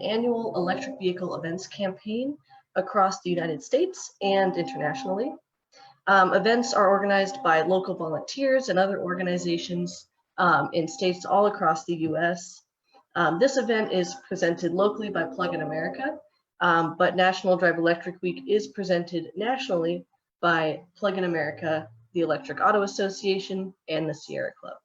an annual electric vehicle events campaign across the United States and internationally. Events are organized by local volunteers and other organizations in states all across the US. This event is presented locally by Plug-in America, but National Drive Electric Week is presented nationally by Plug-in America, the Electric Auto Association, and the Sierra Club.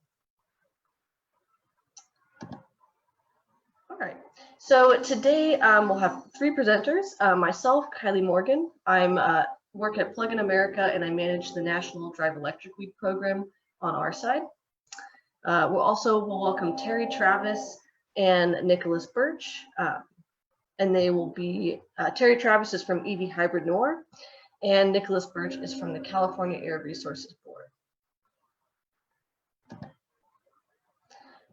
All right, so today we'll have three presenters. Myself, Kylie Morgan. I work at Plug-in America and I manage the National Drive Electric Week program on our side. We'll welcome Terry Travis and Nicholas Birch, and they will be, Terry Travis is from EVHYBRIDNOIRE'S, and Nicholas Birch is from the California Air Resources Board.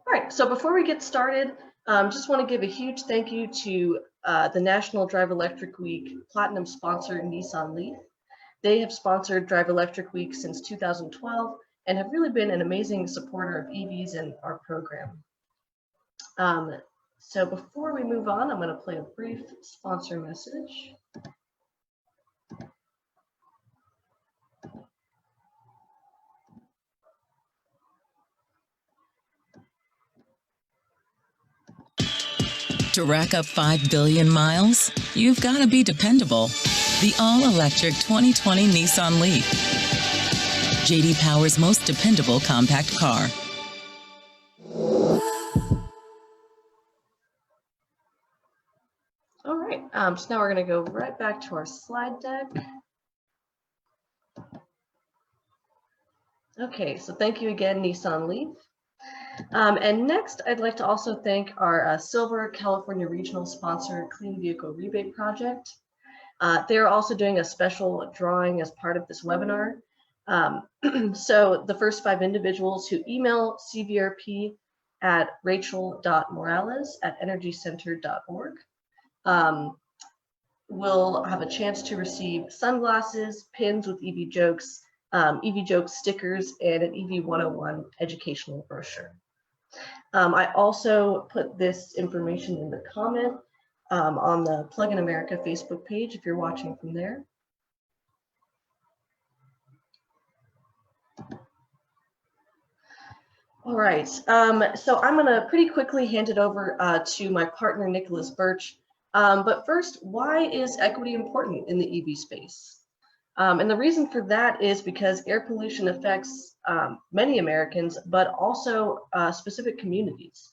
All right, so before we get started, just want to give a huge thank you to the National Drive Electric Week Platinum sponsor, Nissan Leaf. They have sponsored Drive Electric Week since 2012 and have really been an amazing supporter of EVs and our program. So before we move on, I'm going to play a brief sponsor message. To rack up 5 billion miles, you've got to be dependable. The all-electric 2020 Nissan Leaf. J.D. Power's most dependable compact car. All right, so now we're going to go right back to our slide deck. Okay, so thank you again, Nissan Leaf. And next, I'd like to also thank our Silver California Regional sponsor, Clean Vehicle Rebate Project. They're also doing a special drawing as part of this webinar. So the first 5 individuals who email CVRP at rachel.morales@energycenter.org will have a chance to receive sunglasses, pins with EV jokes, EV jokes stickers, and an EV 101 educational brochure. I also put this information in the comment on the Plug-in America Facebook page if you're watching from there. All right, so I'm gonna pretty quickly hand it over to my partner, Nicholas Birch. But first, why is equity important in the EV space? And the reason for that is because air pollution affects many Americans, but also specific communities.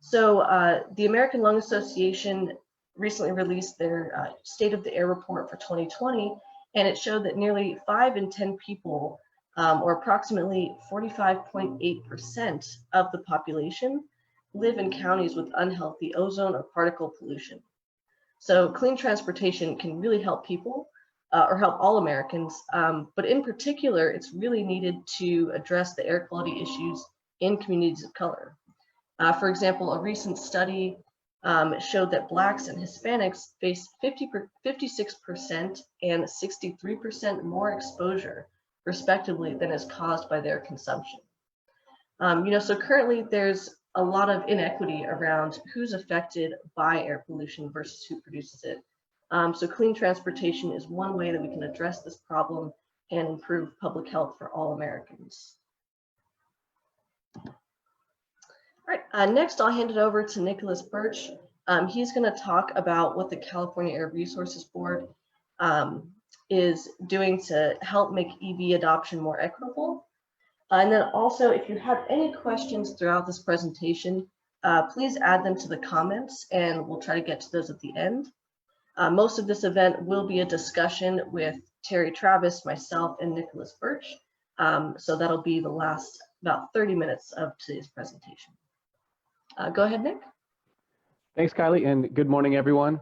So the American Lung Association recently released their State of the Air report for 2020, and it showed that nearly 5 in 10 people, or approximately 45.8% of the population, live in counties with unhealthy ozone or particle pollution. So clean transportation can really help people, or help all Americans, but in particular, it's really needed to address the air quality issues in communities of color. For example, a recent study showed that Blacks and Hispanics face 56% and 63% more exposure, respectively, than is caused by their consumption. So currently there's a lot of inequity around who's affected by air pollution versus who produces it. So clean transportation is one way that we can address this problem and improve public health for all Americans. All right, next I'll hand it over to Nicholas Birch. He's going to talk about what the California Air Resources Board is doing to help make EV adoption more equitable. And then also, if you have any questions throughout this presentation, please add them to the comments and we'll try to get to those at the end. Most of this event will be a discussion with Terry Travis, myself, and Nicholas Birch. So that'll be the last about 30 minutes of today's presentation. Go ahead, Nick. Thanks, Kylie, and good morning, everyone.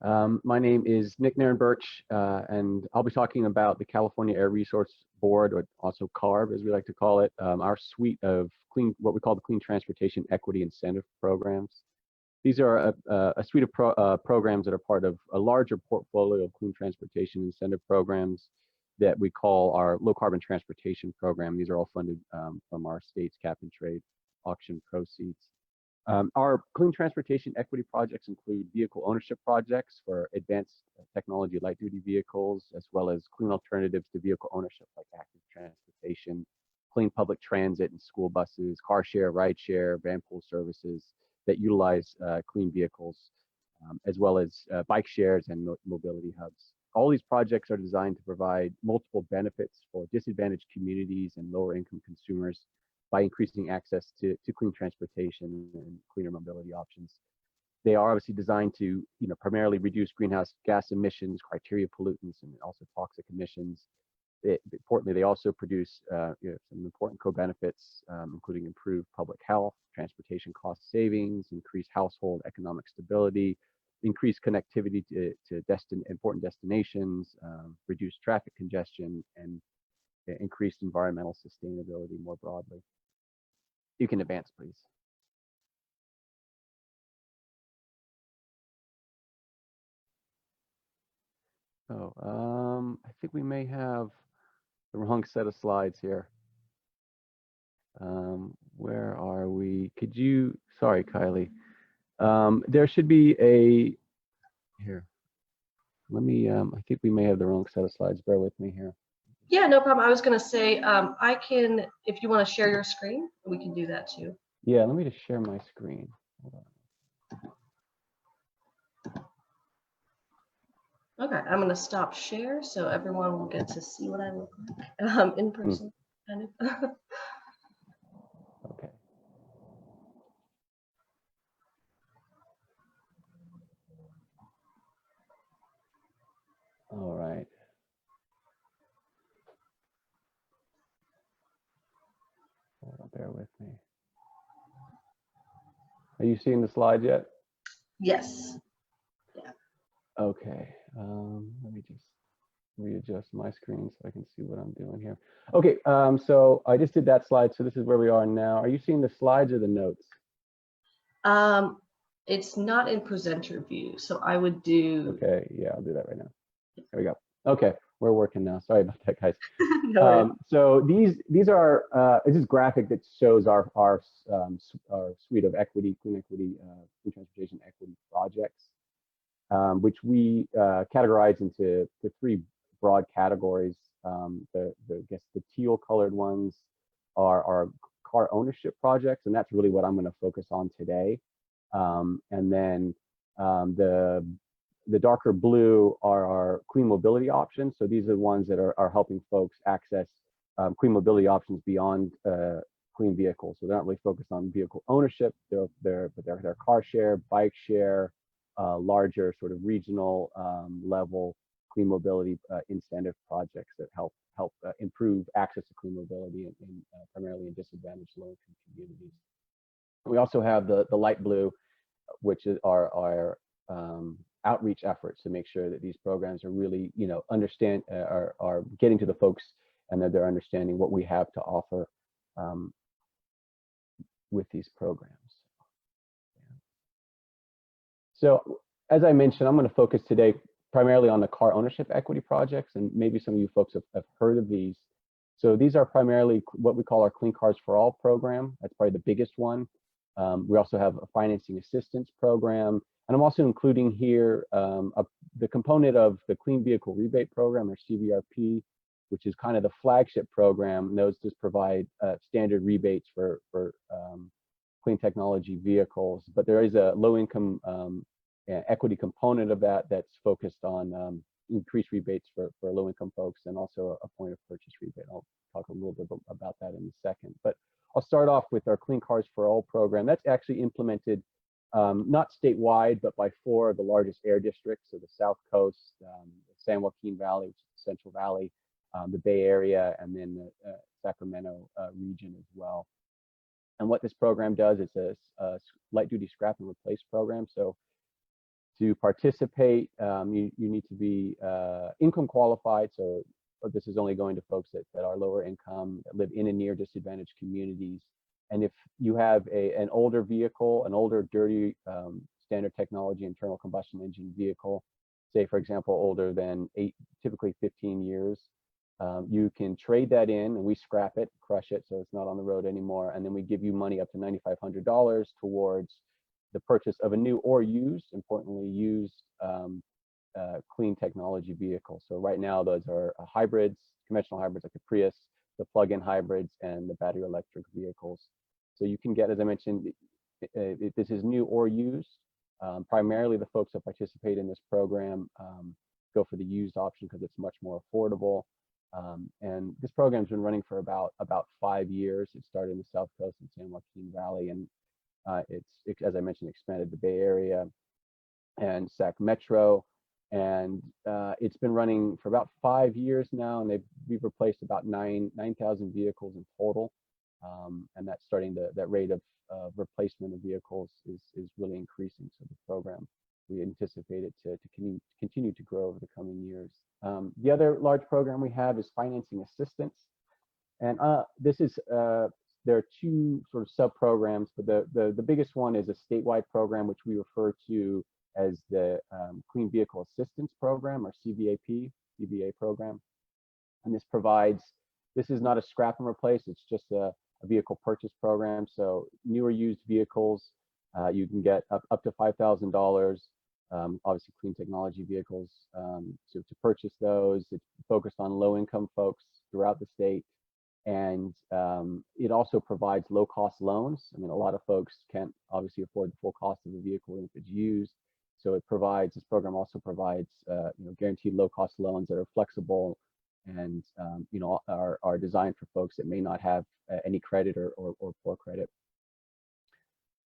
My name is Nick Nairn Birch, and I'll be talking about the California Air Resource Board, or also CARB, as we like to call it, our suite of what we call the Clean Transportation Equity Incentive Programs. These are a suite of programs that are part of a larger portfolio of clean transportation incentive programs that we call our low carbon transportation program. These are all funded from our state's cap and trade auction proceeds. Our clean transportation equity projects include vehicle ownership projects for advanced technology light-duty vehicles, as well as clean alternatives to vehicle ownership like active transportation, clean public transit and school buses, car share, ride share, van pool services that utilize clean vehicles, as well as bike shares and mobility hubs. All these projects are designed to provide multiple benefits for disadvantaged communities and lower income consumers by increasing access to clean transportation and cleaner mobility options. They are obviously designed to, primarily reduce greenhouse gas emissions, criteria pollutants, and also toxic emissions. Importantly, they also produce some important co-benefits, including improved public health, transportation cost savings, increased household economic stability, increased connectivity to important destinations, reduced traffic congestion, and increased environmental sustainability more broadly. You can advance, please. Oh, I think we may have the wrong set of slides here. Where are we? Could you, sorry, Kylie. There should be a, here, let me, I think we may have the wrong set of slides. Bear with me here. Yeah, no problem. I was going to say, I can, if you want to share your screen, we can do that too. Yeah, let me just share my screen. Hold on. Okay, I'm going to stop share so everyone will get to see what I look like in person. Kind of. Okay. All right. Hold on, bear with me. Are you seeing the slides yet? Yes. Yeah. Okay. Let me just readjust my screen so I can see what I'm doing here. Okay. So I just did that slide. So this is where we are now. Are you seeing the slides or the notes? It's not in presenter view, so I would do. Okay. Yeah, I'll do that right now. There we go. Okay, we're working now. Sorry about that, guys. No So these are this is graphic that shows our suite of equity, clean transportation equity projects, which we categorize into the three broad categories. I guess the teal colored ones are car ownership projects, and that's really what I'm going to focus on today. And then the darker blue are our clean mobility options. So these are the ones that are helping folks access clean mobility options beyond clean vehicles. So they're not really focused on vehicle ownership. They're car share, bike share, larger sort of regional level clean mobility incentive projects that help improve access to clean mobility in primarily in disadvantaged low-income communities. We also have the light blue, which is our outreach efforts to make sure that these programs are really, are getting to the folks and that they're understanding what we have to offer with these programs. So as I mentioned, I'm going to focus today primarily on the car ownership equity projects, and maybe some of you folks have heard of these. So these are primarily what we call our Clean Cars for All program. That's probably the biggest one. We also have a financing assistance program, and I'm also including here the component of the Clean Vehicle Rebate Program, or CVRP, which is kind of the flagship program. Those just provide standard rebates for clean technology vehicles, but there is a low-income equity component of that that's focused on increased rebates for low-income folks, and also a point of purchase rebate. I'll talk a little bit about that in a second. But I'll start off with our Clean Cars for All program. That's actually implemented not statewide, but by 4 of the largest air districts, so the South Coast, the San Joaquin Valley, which is the Central Valley, the Bay Area, and then the Sacramento region as well. And what this program does, it's a light-duty scrap and replace program. So to participate, you need to be income qualified. So this is only going to folks that are lower income, that live in and near disadvantaged communities. And if you have an older vehicle, an older dirty standard technology internal combustion engine vehicle, say for example older than typically 15 years, You can trade that in, and we scrap it, crush it, so it's not on the road anymore. And then we give you money up to $9,500 towards the purchase of a new or used, importantly, used clean technology vehicle. So right now, those are hybrids, conventional hybrids like the Prius, the plug-in hybrids, and the battery electric vehicles. So you can get, as I mentioned, this is new or used. Primarily, the folks that participate in this program go for the used option because it's much more affordable. And this program's been running for about 5 years. It started in the South Coast in San Joaquin Valley, and it's, as I mentioned, expanded the Bay Area and SAC Metro. And it's been running for about 5 years now, and we've replaced about 9,000 vehicles in total. And that's starting that rate of replacement of vehicles is really increasing. So the program, we anticipate it to continue to grow over the coming years. The other large program we have is financing assistance. And this is, there are two sort of sub-programs, but the biggest one is a statewide program, which we refer to as the Clean Vehicle Assistance Program, or CVA program. And this is not a scrap and replace, it's just a vehicle purchase program. So new or used vehicles, you can get up to $5,000. Obviously clean technology vehicles, to purchase those. It's focused on low-income folks throughout the state. And it also provides low-cost loans. I mean, a lot of folks can't obviously afford the full cost of the vehicle if it's used. So this program also provides, guaranteed low-cost loans that are flexible and, are designed for folks that may not have any credit or poor credit.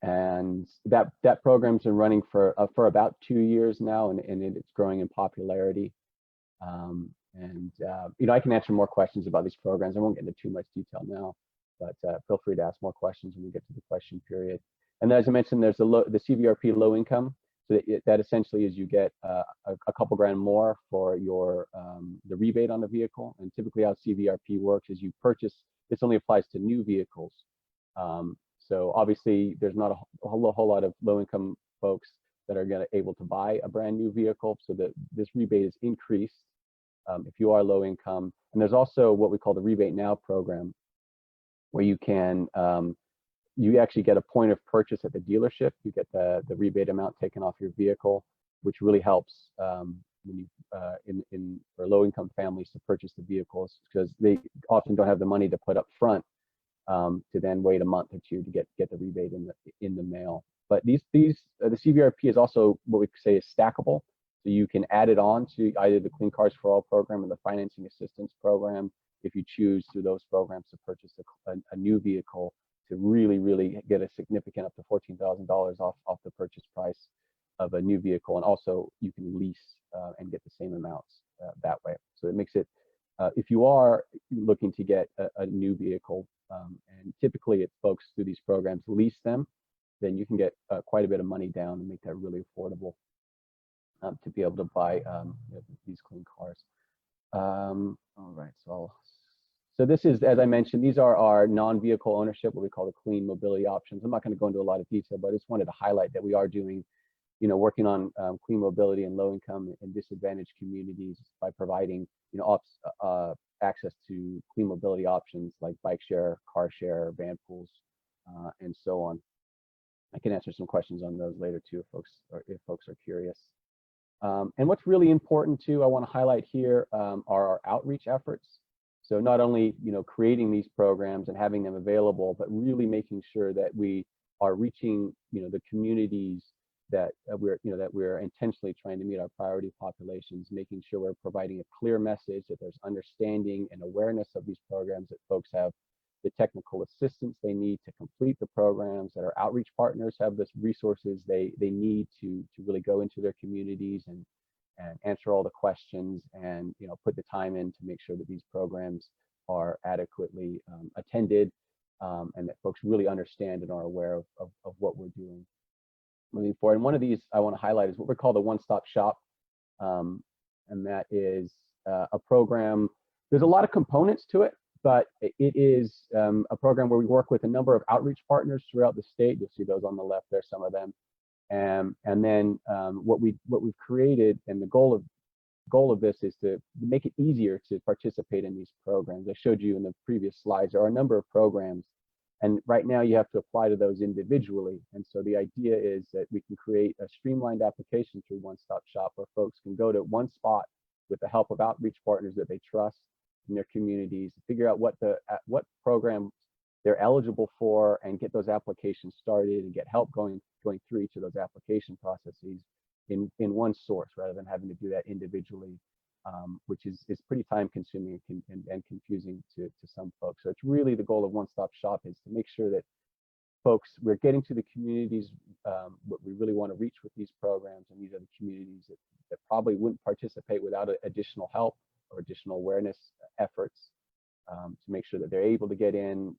And that program's been running for about 2 years now, and it's growing in popularity. I can answer more questions about these programs. I won't get into too much detail now, but feel free to ask more questions when we get to the question period. And as I mentioned, there's the CVRP low income. So that essentially is you get a couple grand more for the rebate on the vehicle. And typically how CVRP works is you purchase, this only applies to new vehicles. So obviously there's not a whole lot of low income folks that are able to buy a brand new vehicle. So that this rebate is increased if you are low income. And there's also what we call the Rebate Now program, where you can, you actually get a point of purchase at the dealership. You get the rebate amount taken off your vehicle, which really helps when you, for low-income families to purchase the vehicles, because they often don't have the money to put up front to then wait a month or two to get the rebate in the mail. But the CVRP is also what we say is stackable. So you can add it on to either the Clean Cars for All program or the financing assistance program if you choose through those programs to purchase a new vehicle, to really get a significant up to $14,000 off the purchase price of a new vehicle. And also you can lease and get the same amounts that way. So it makes it, if you are looking to get a new vehicle, and typically it's folks through these programs lease them, then you can get quite a bit of money down and make that really affordable to be able to buy these clean cars. All right, so this is, as I mentioned, these are our non-vehicle ownership, what we call the clean mobility options. I'm not going to go into a lot of detail, but I just wanted to highlight that we are doing, working on clean mobility in low-income and disadvantaged communities by providing, access to clean mobility options like bike share, car share, van pools, and so on. I can answer some questions on those later too, if folks are curious. And what's really important too, I want to highlight here are our outreach efforts. So not only creating these programs and having them available, but really making sure that we are reaching the communities that we're intentionally trying to meet our priority populations, making sure we're providing a clear message that there's understanding and awareness of these programs, that folks have the technical assistance they need to complete the programs, that our outreach partners have the resources they need to really go into their communities and answer all the questions and put the time in to make sure that these programs are adequately attended, and that folks really understand and are aware of what we're doing moving forward. And one of these I want to highlight is what we call the one-stop shop, and that is a program. There's a lot of components to it, but it is a program where we work with a number of outreach partners throughout the state. You'll see those on the left there, some of them. And then what we've created, and the goal goal of this is to make it easier to participate in these programs. I showed you in the previous slides, there are a number of programs, and right now you have to apply to those individually. And so the idea is that we can create a streamlined application through One Stop Shop where folks can go to one spot with the help of outreach partners that they trust in their communities, figure out what program they're eligible for and get those applications started and get help going through each of those application processes in one source rather than having to do that individually, which is pretty time consuming and confusing to some folks. So it's really the goal of One Stop Shop is to make sure that folks, we're getting to the communities what we really want to reach with these programs, and these are the communities that probably wouldn't participate without additional help or additional awareness efforts to make sure that they're able to get in,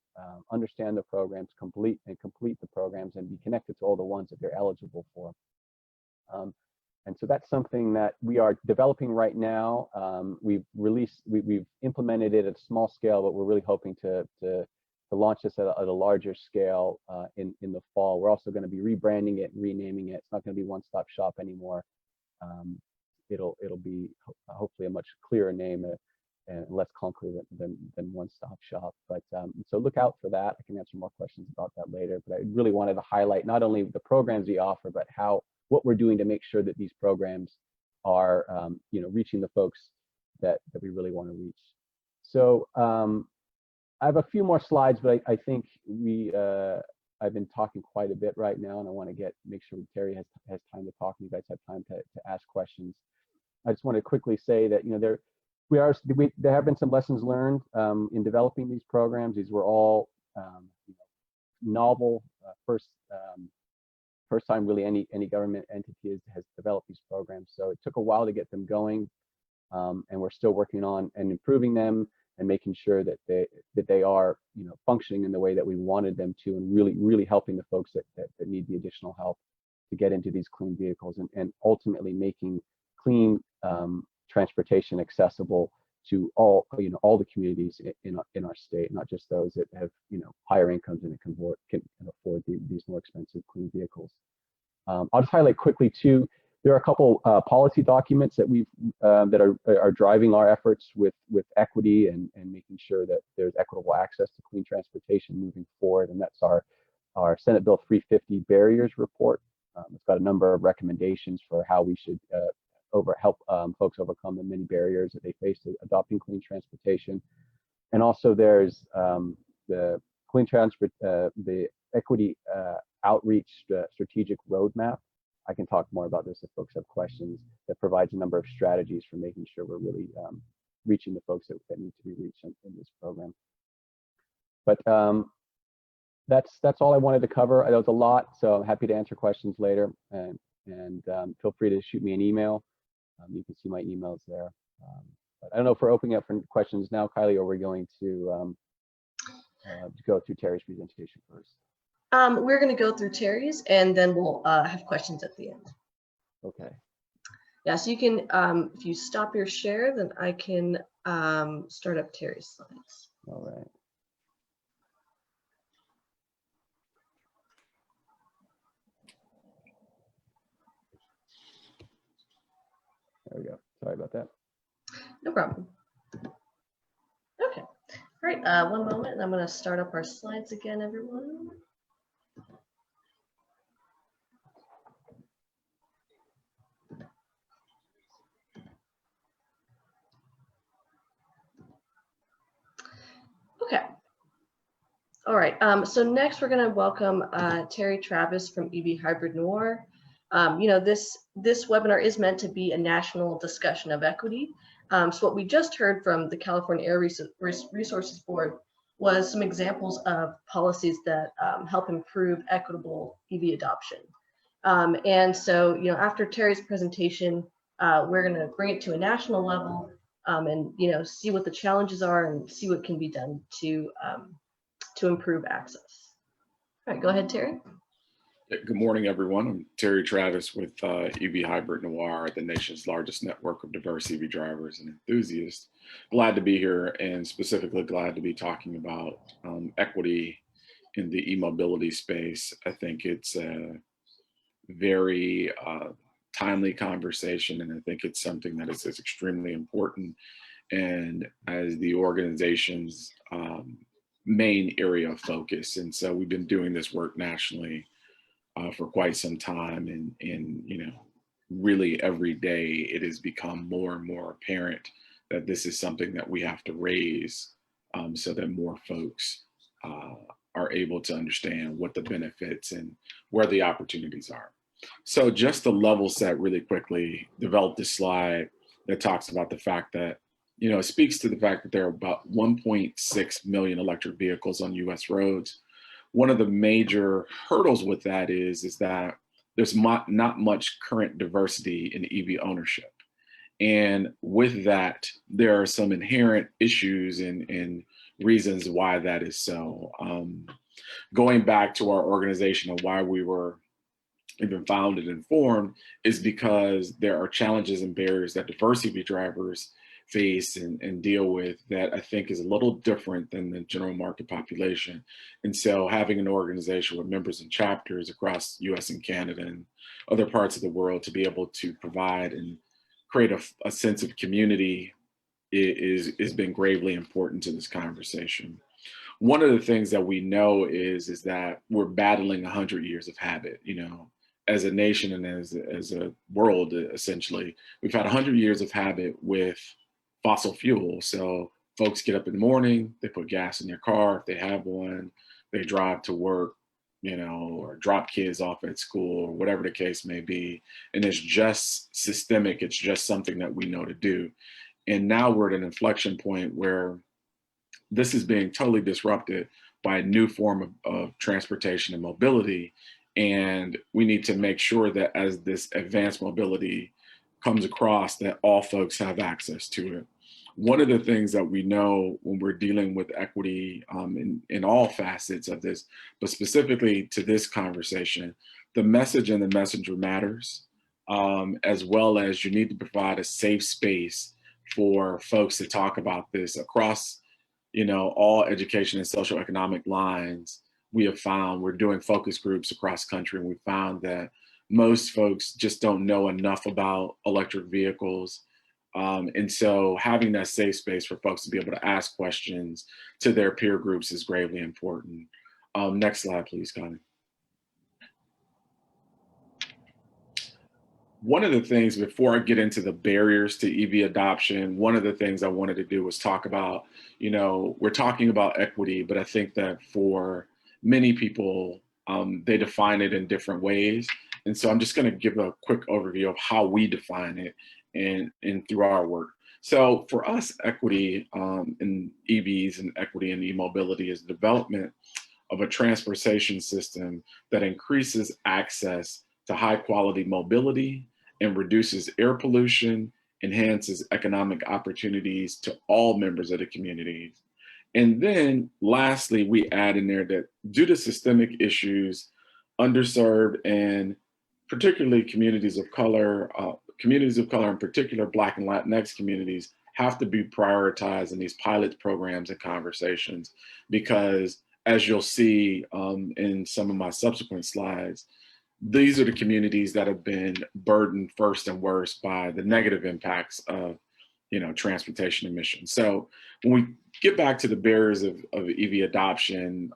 understand the programs, complete the programs, and be connected to all the ones that they're eligible for. And so that's something that we are developing right now. We've implemented it at a small scale, but we're really hoping to launch this at a larger scale in the fall. We're also going to be rebranding it and renaming it. It's not going to be One Stop Shop anymore. It'll be hopefully a much clearer name and less clunky than One Stop Shop. But so look out for that. I can answer more questions about that later. But I really wanted to highlight not only the programs we offer, but what we're doing to make sure that these programs are reaching the folks that we really want to reach. So I have a few more slides, but I think I've been talking quite a bit right now, and I want to make sure Terry has time to talk and you guys have time to ask questions. I just want to quickly say that there have been some lessons learned in developing these programs. These were all novel, first time really any government entity has developed these programs. So it took a while to get them going, and we're still working on and improving them and making sure that they are functioning in the way that we wanted them to, and really helping the folks that need the additional help to get into these clean vehicles, and ultimately making clean transportation accessible to all the communities in our state, not just those that have higher incomes and can afford these more expensive clean vehicles. I'll just highlight quickly too. There are a couple policy documents that are driving our efforts with equity and making sure that there's equitable access to clean transportation moving forward, and that's our Senate Bill 350 barriers report. It's got a number of recommendations for how we should help folks overcome the many barriers that they face to adopting clean transportation. And also there's the the equity outreach strategic roadmap. I can talk more about this if folks have questions. That provides a number of strategies for making sure we're really reaching the folks that need to be reached in this program. But that's all I wanted to cover. That was a lot, so I'm happy to answer questions later. And feel free to shoot me an email. You can see my emails there. But I don't know if we're opening up for questions now, Kylie, or we're going to go through Terry's presentation first. We're going to go through Terry's, and then we'll have questions at the end. Okay. Yeah, so you can, if you stop your share, then I can start up Terry's slides. All right. There we go. Sorry about that. No problem. Okay. All right. One moment, and I'm going to start up our slides again, everyone. Okay. All right. So next, we're going to welcome Terry Travis from EVHYBRIDNOIR'S. This webinar is meant to be a national discussion of equity. So what we just heard from the California Air Resources Board was some examples of policies that help improve equitable EV adoption. And so, after Terry's presentation, we're going to bring it to a national level and, see what the challenges are and see what can be done to improve access. All right, go ahead, Terry. Good morning, everyone. I'm Terry Travis with EVHYBRIDNOIR'S, the nation's largest network of diverse EV drivers and enthusiasts. Glad to be here, and specifically glad to be talking about equity in the e-mobility space. I think it's a very timely conversation, and I think it's something that is extremely important, and as the organization's main area of focus. And so we've been doing this work nationally for quite some time, and really every day it has become more and more apparent that this is something that we have to raise so that more folks are able to understand what the benefits and where the opportunities are. So just to level set really quickly, developed this slide that talks about the fact that, it speaks to the fact that there are about 1.6 million electric vehicles on US roads. One of the major hurdles with that is that there's not much current diversity in EV ownership. And with that, there are some inherent issues and reasons why that is so. Going back to our organization and why we were even founded and formed is because there are challenges and barriers that diverse EV drivers face and deal with that I think is a little different than the general market population. And so having an organization with members and chapters across US and Canada and other parts of the world to be able to provide and create a sense of community is been gravely important to this conversation. One of the things that we know is that we're battling 100 years of habit, as a nation and as a world, essentially. We've had 100 years of habit with fossil fuel. So folks get up in the morning, they put gas in their car if they have one, they drive to work, or drop kids off at school or whatever the case may be. And it's just systemic. It's just something that we know to do. And now we're at an inflection point where this is being totally disrupted by a new form of transportation and mobility. And we need to make sure that as this advanced mobility comes across, that all folks have access to it. One of the things that we know when we're dealing with equity in all facets of this, but specifically to this conversation, the message and the messenger matters, as well as you need to provide a safe space for folks to talk about this across, all education and social economic lines. We have found we're doing focus groups across country, and we found that most folks just don't know enough about electric vehicles. And so having that safe space for folks to be able to ask questions to their peer groups is gravely important. Next slide, please, Connie. One of the things, before I get into the barriers to EV adoption, one of the things I wanted to do was talk about, we're talking about equity, but I think that for many people, they define it in different ways. And so I'm just going to give a quick overview of how we define it and through our work. So for us, equity in EVs and equity in e-mobility is development of a transportation system that increases access to high quality mobility and reduces air pollution, enhances economic opportunities to all members of the community. And then lastly, we add in there that due to systemic issues, underserved and particularly communities of color, in particular Black and Latinx communities, have to be prioritized in these pilot programs and conversations, because as you'll see in some of my subsequent slides, these are the communities that have been burdened first and worst by the negative impacts of transportation emissions. So when we get back to the barriers of EV adoption,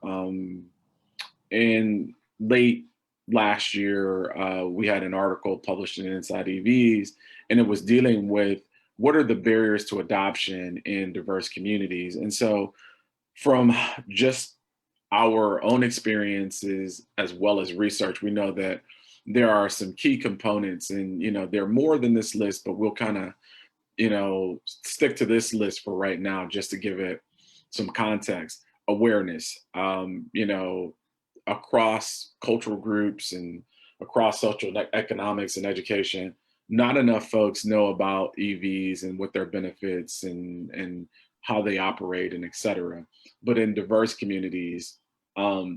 in late last year, we had an article published in Inside EVs, and it was dealing with what are the barriers to adoption in diverse communities. And so from just our own experiences as well as research, we know that there are some key components, and there are more than this list, but we'll kind of stick to this list for right now just to give it some context. Awareness, across cultural groups and across social economics and education, not enough folks know about EVs and what their benefits and how they operate and et cetera. But in diverse communities,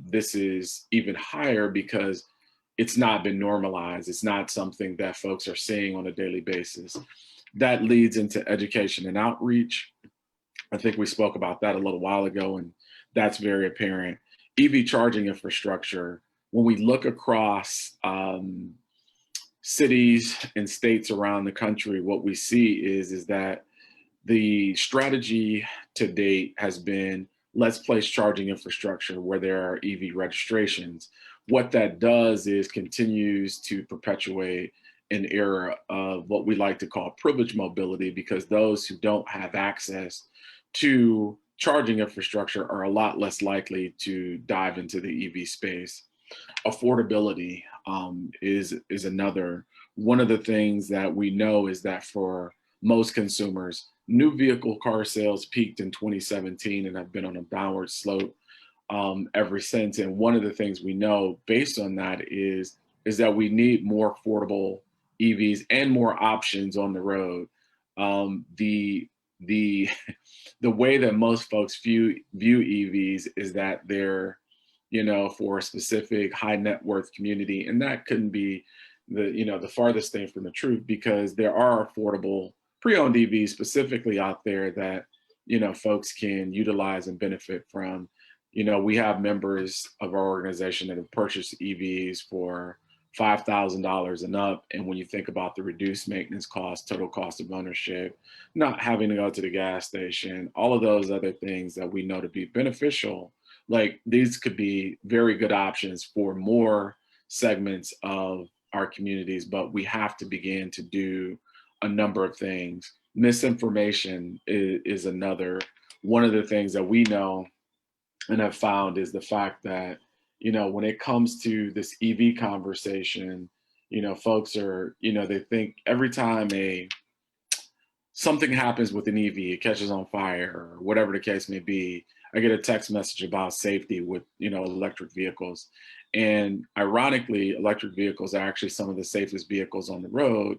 this is even higher because it's not been normalized. It's not something that folks are seeing on a daily basis. That leads into education and outreach. I think we spoke about that a little while ago, and that's very apparent. EV charging infrastructure, when we look across cities and states around the country, what we see is that the strategy to date has been, let's place charging infrastructure where there are EV registrations. What that does is continues to perpetuate an era of what we like to call privileged mobility, because those who don't have access to charging infrastructure are a lot less likely to dive into the EV space. Affordability is another. One of the things that we know is that for most consumers, new vehicle car sales peaked in 2017 and have been on a downward slope ever since. And one of the things we know based on that is that we need more affordable EVs and more options on the road. The the the way that most folks view EVs is that they're, for a specific high net worth community, and that couldn't be the farthest thing from the truth, because there are affordable pre-owned EVs specifically out there that folks can utilize and benefit from. We have members of our organization that have purchased EVs for $5,000 and up. And when you think about the reduced maintenance cost, total cost of ownership, not having to go to the gas station, all of those other things that we know to be beneficial, like these could be very good options for more segments of our communities. But we have to begin to do a number of things. Misinformation is another. One of the things that we know and have found is the fact that, when it comes to this EV conversation, folks are, they think every time something happens with an EV, it catches on fire or whatever the case may be, I get a text message about safety with, electric vehicles. And ironically, electric vehicles are actually some of the safest vehicles on the road.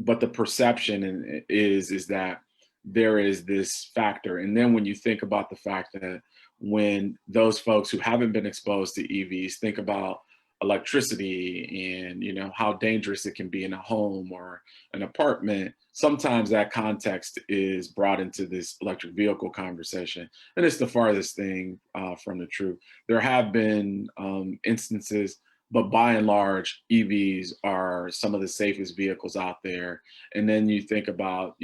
But the perception is that there is this factor. And then when you think about the fact that when those folks who haven't been exposed to EVs think about electricity and how dangerous it can be in a home or an apartment, sometimes that context is brought into this electric vehicle conversation, and it's the farthest thing from the truth. There have been instances, but by and large, EVs are some of the safest vehicles out there. And then you think about,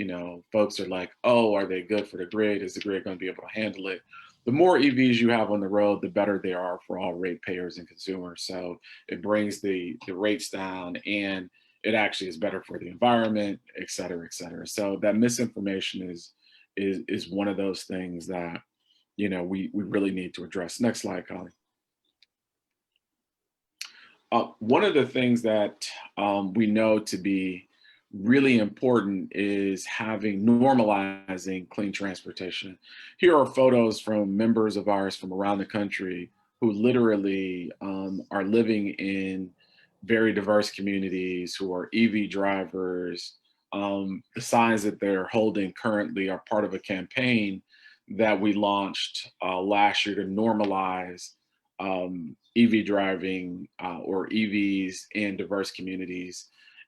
folks are like, oh, are they good for the grid? Is the grid going to be able to handle it? The more EVs you have on the road, the better they are for all ratepayers and consumers. So it brings the rates down, and it actually is better for the environment, et cetera, et cetera. So that misinformation is one of those things that, we really need to address. Next slide, Colin. One of the things that we know to be really important is normalizing clean transportation. Here are photos from members of ours from around the country who literally are living in very diverse communities, who are EV drivers. The signs that they're holding currently are part of a campaign that we launched last year to normalize EV driving or EVs in diverse communities.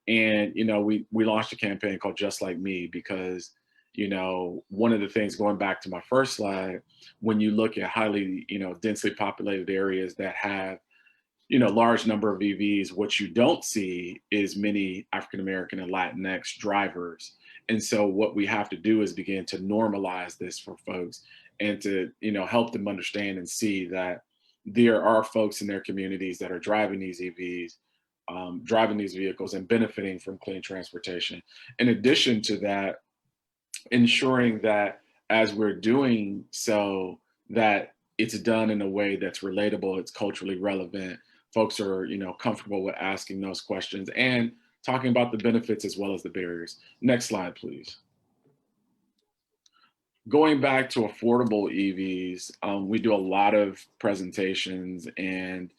And, we launched a campaign called Just Like Me because, one of the things, going back to my first slide, when you look at highly, densely populated areas that have, large number of EVs, what you don't see is many African-American and Latinx drivers. And so what we have to do is begin to normalize this for folks and to, help them understand and see that there are folks in their communities that are driving these EVs, driving these vehicles and benefiting from clean transportation. In addition to that, ensuring that as we're doing so, that it's done in a way that's relatable, it's culturally relevant. Folks are, comfortable with asking those questions and talking about the benefits as well as the barriers. Next slide, please. Going back to affordable EVs, we do a lot of presentations, and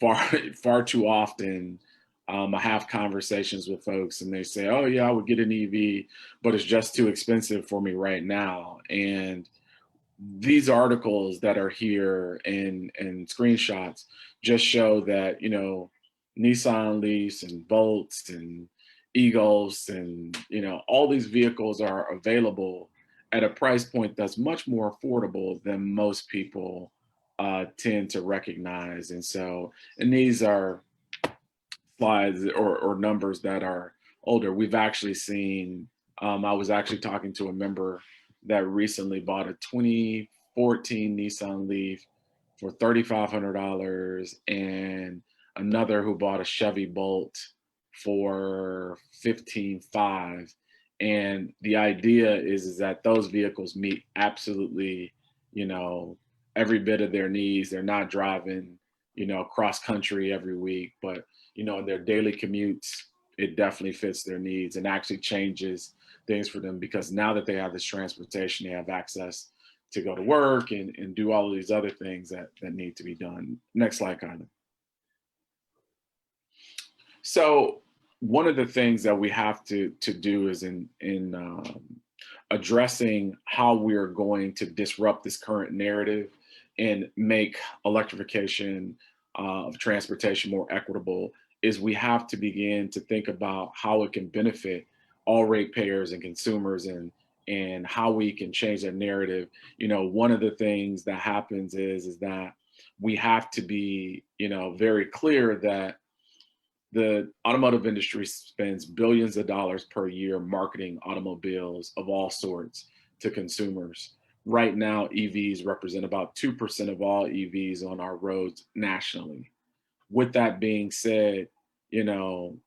far too often, I have conversations with folks and they say, oh yeah, I would get an EV, but it's just too expensive for me right now. And these articles that are here and screenshots just show that, Nissan Leafs and Volts and Egos and, all these vehicles are available at a price point that's much more affordable than most people tend to recognize. And these are slides or numbers that are older, we've actually seen, I was actually talking to a member that recently bought a 2014 Nissan Leaf for $3,500 and another who bought a Chevy Bolt for 15,500. And the idea is that those vehicles meet absolutely, you know, every bit of their needs. They're not driving, you know, cross country every week, but, you know, in their daily commutes, it definitely fits their needs and actually changes things for them, because now that they have this transportation, they have access to go to work and do all of these other things that need to be done. Next slide, Kylie. So one of the things that we have to do is in addressing how we're going to disrupt this current narrative and make electrification of transportation more equitable, is we have to begin to think about how it can benefit all ratepayers and consumers, and how we can change that narrative. You know, one of the things that happens is that we have to be, you know, very clear that the automotive industry spends billions of dollars per year marketing automobiles of all sorts to consumers. Right now, EVs represent about 2% of all EVs on our roads nationally. With that being said, you know,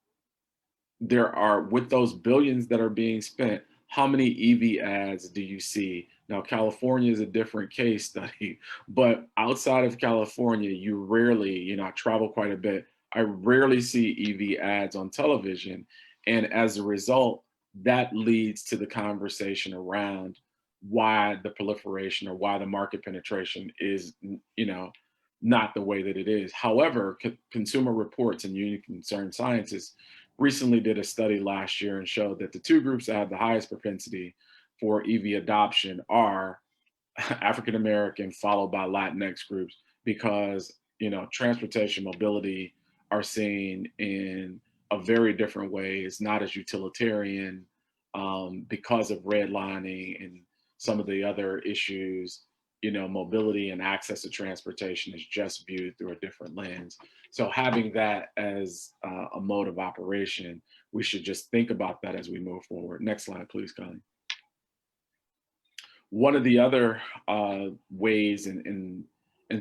there are, with those billions that are being spent, how many EV ads do you see? Now, California is a different case study, but outside of California, you rarely, you know, I travel quite a bit. I rarely see EV ads on television. And as a result, that leads to the conversation around why the proliferation or why the market penetration is, you know, not the way that it is. However, Consumer Reports and Union Concerned Scientists recently did a study last year and showed that the two groups that have the highest propensity for EV adoption are African American, followed by Latinx groups, because, you know, transportation mobility are seen in a very different way. It's not as utilitarian, because of redlining and some of the other issues. You know, mobility and access to transportation is just viewed through a different lens. So having that as a mode of operation, we should just think about that as we move forward. Next slide, please, Colleen. One of the other ways and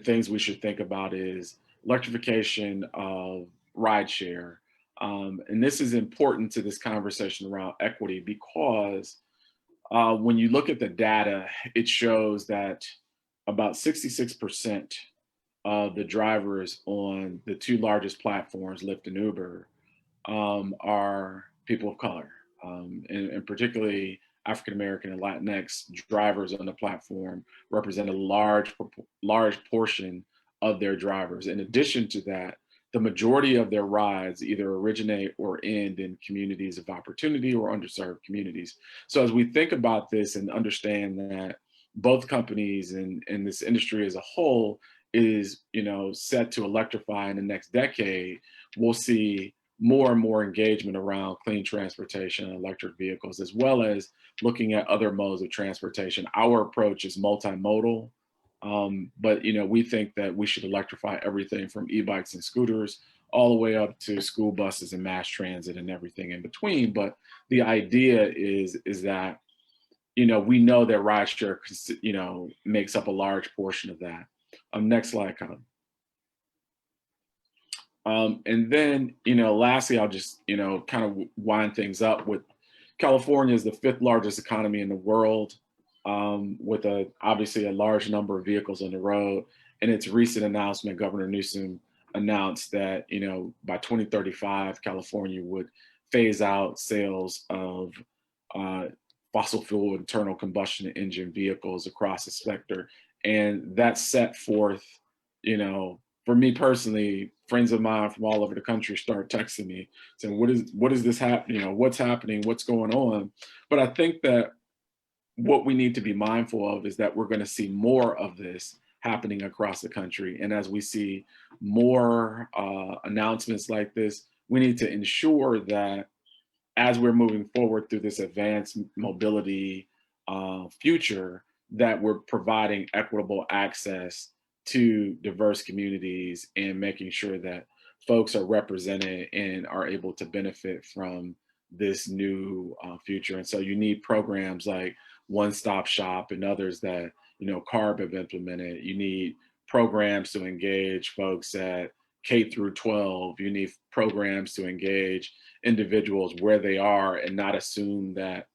things we should think about is electrification of rideshare. And this is important to this conversation around equity, because when you look at the data, it shows that about 66% of the drivers on the two largest platforms, Lyft and Uber, are people of color, and particularly African American and Latinx drivers on the platform represent a large portion of their drivers. In addition to that, the majority of their rides either originate or end in communities of opportunity or underserved communities. So as we think about this and understand that both companies and this industry as a whole is, you know, set to electrify in the next decade, we'll see more and more engagement around clean transportation and electric vehicles, as well as looking at other modes of transportation. Our approach is multimodal, but, you know, we think that we should electrify everything from e-bikes and scooters all the way up to school buses and mass transit and everything in between. But the idea is that, you know, we know that rideshare, you know, makes up a large portion of that. Next slide, Colin. And then, you know, lastly, I'll just, you know, kind of wind things up with California is the 5th largest economy in the world, with obviously a large number of vehicles on the road. In its recent announcement, Governor Newsom announced that, you know, by 2035, California would phase out sales of fossil fuel internal combustion engine vehicles across the sector. And that set forth, you know, for me personally, friends of mine from all over the country start texting me saying, what is this happening? You know, what's happening? What's going on? But I think that what we need to be mindful of is that we're going to see more of this happening across the country. And as we see more announcements like this, we need to ensure that as we're moving forward through this advanced mobility future, that we're providing equitable access to diverse communities and making sure that folks are represented and are able to benefit from this new future. And so you need programs like One Stop Shop and others that, CARB have implemented. You need programs to engage folks at K through 12. You need programs to engage individuals where they are and not assume that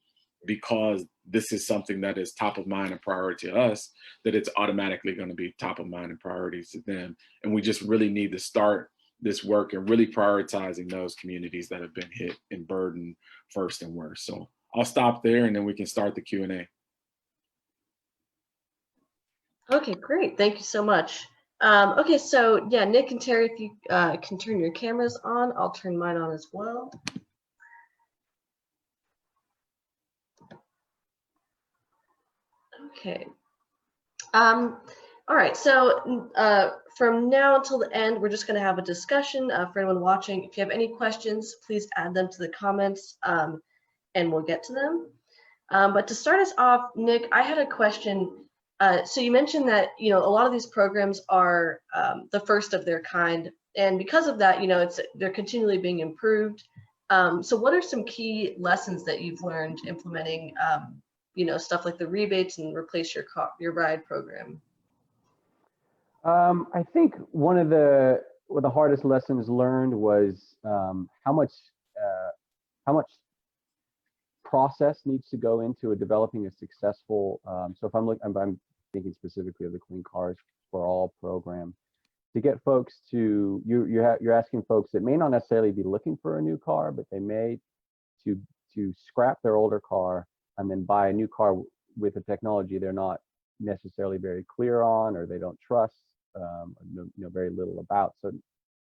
because this is something that is top of mind and priority to us, that it's automatically going to be top of mind and priorities to them. And we just really need to start this work and really prioritizing those communities that have been hit and burdened first and worst. So I'll stop there and then we can start the Q&A. Okay, great. Thank you so much. Okay, so yeah, Nick and Terry, if you can turn your cameras on, I'll turn mine on as well. Okay. All right, so from now until the end, we're just going to have a discussion for anyone watching. If you have any questions, please add them to the comments and we'll get to them. But to start us off, Nick, I had a question. So you mentioned that, a lot of these programs are the first of their kind. And because of that, they're continually being improved. So what are some key lessons that you've learned implementing stuff like the rebates and replace your ride program? I think one of the hardest lessons learned was how much process needs to go into developing a successful. So if I'm thinking specifically of the Clean Cars for All program, to get folks to you're asking folks that may not necessarily be looking for a new car, but they may to scrap their older car and then buy a new car with a technology they're not necessarily very clear on or they don't trust, very little about. So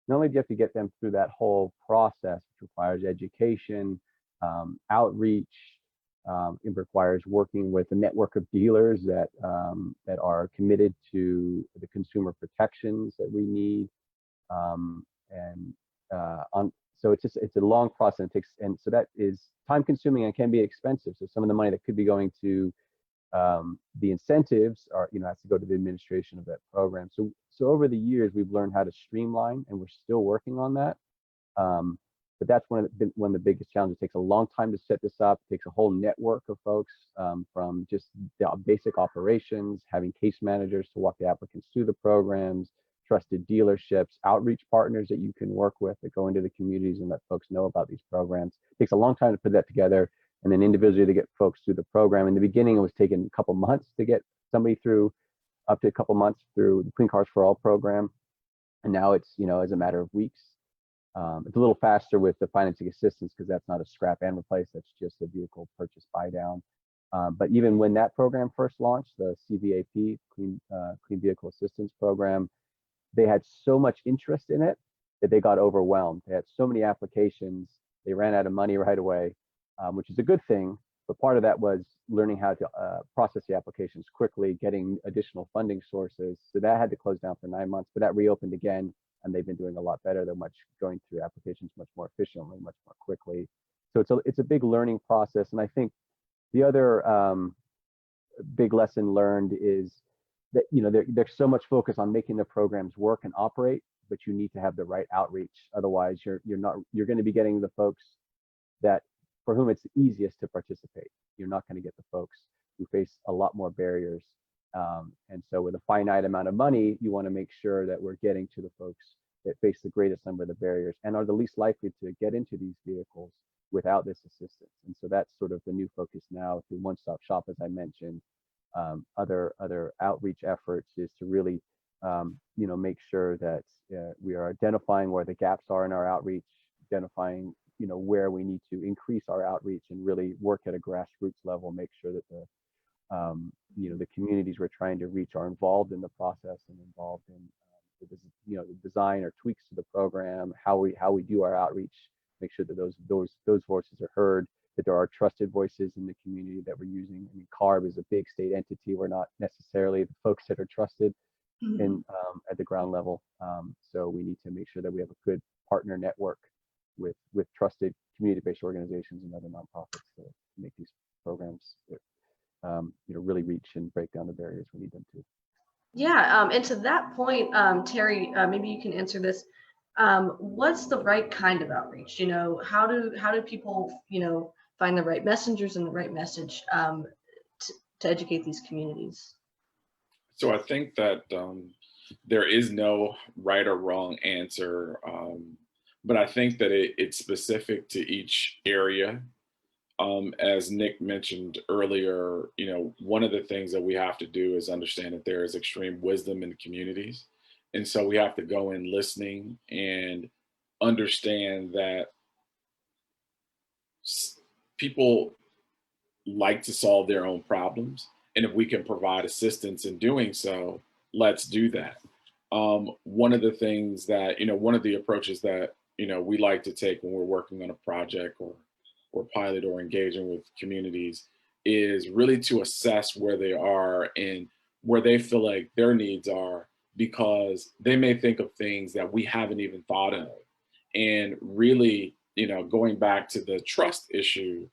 not only do you have to get them through that whole process, which requires education, outreach, it requires working with a network of dealers that are committed to the consumer protections that we need, so it's a long process. And so that is time consuming and can be expensive. So some of the money that could be going to the incentives has to go to the administration of that program. So over the years, we've learned how to streamline, and we're still working on that. But that's one of the biggest challenges. It takes a long time to set this up. It takes a whole network of folks from just the basic operations, having case managers to walk the applicants through the programs, trusted dealerships, outreach partners that you can work with that go into the communities and let folks know about these programs. It takes a long time to put that together, and then individually to get folks through the program. In the beginning, it was taking a couple months to get somebody through, up to a couple months through the Clean Cars for All program. And now it's, as a matter of weeks. It's a little faster with the financing assistance because that's not a scrap and replace, that's just a vehicle purchase buy down. But even when that program first launched, the CVAP, Clean Vehicle Assistance Program, they had so much interest in it that they got overwhelmed. They had so many applications, they ran out of money right away, which is a good thing. But part of that was learning how to process the applications quickly, getting additional funding sources. So that had to close down for 9 months, but that reopened again, and they've been doing a lot better. They're going through applications much more efficiently, much more quickly. So it's a big learning process. And I think the other big lesson learned is that there's so much focus on making the programs work and operate, but you need to have the right outreach. Otherwise, you're going to be getting the folks that for whom it's easiest to participate. You're not going to get the folks who face a lot more barriers. And so with a finite amount of money, you want to make sure that we're getting to the folks that face the greatest number of the barriers and are the least likely to get into these vehicles without this assistance. And so that's sort of the new focus now through One Stop Shop, as I mentioned. Other outreach efforts is to really make sure that we are identifying where the gaps are in our outreach, identifying where we need to increase our outreach and really work at a grassroots level, make sure that the communities we're trying to reach are involved in the process and involved in the design or tweaks to the program, how we do our outreach, make sure that those voices are heard, that there are trusted voices in the community that we're using. I mean, CARB is a big state entity. We're not necessarily the folks that are trusted at the ground level. So we need to make sure that we have a good partner network with trusted community-based organizations and other nonprofits to make these programs really reach and break down the barriers we need them to. Yeah, and to that point, Terry, maybe you can answer this. What's the right kind of outreach? How do people, find the right messengers and the right message to educate these communities? So I think that there is no right or wrong answer, but I think that it's specific to each area. As Nick mentioned earlier, one of the things that we have to do is understand that there is extreme wisdom in the communities. And so we have to go in listening and understand that people like to solve their own problems. And if we can provide assistance in doing so, let's do that. One of the things that, one of the approaches that, we like to take when we're working on a project or pilot or engaging with communities is really to assess where they are and where they feel like their needs are, because they may think of things that we haven't even thought of. And really, going back to the trust issue,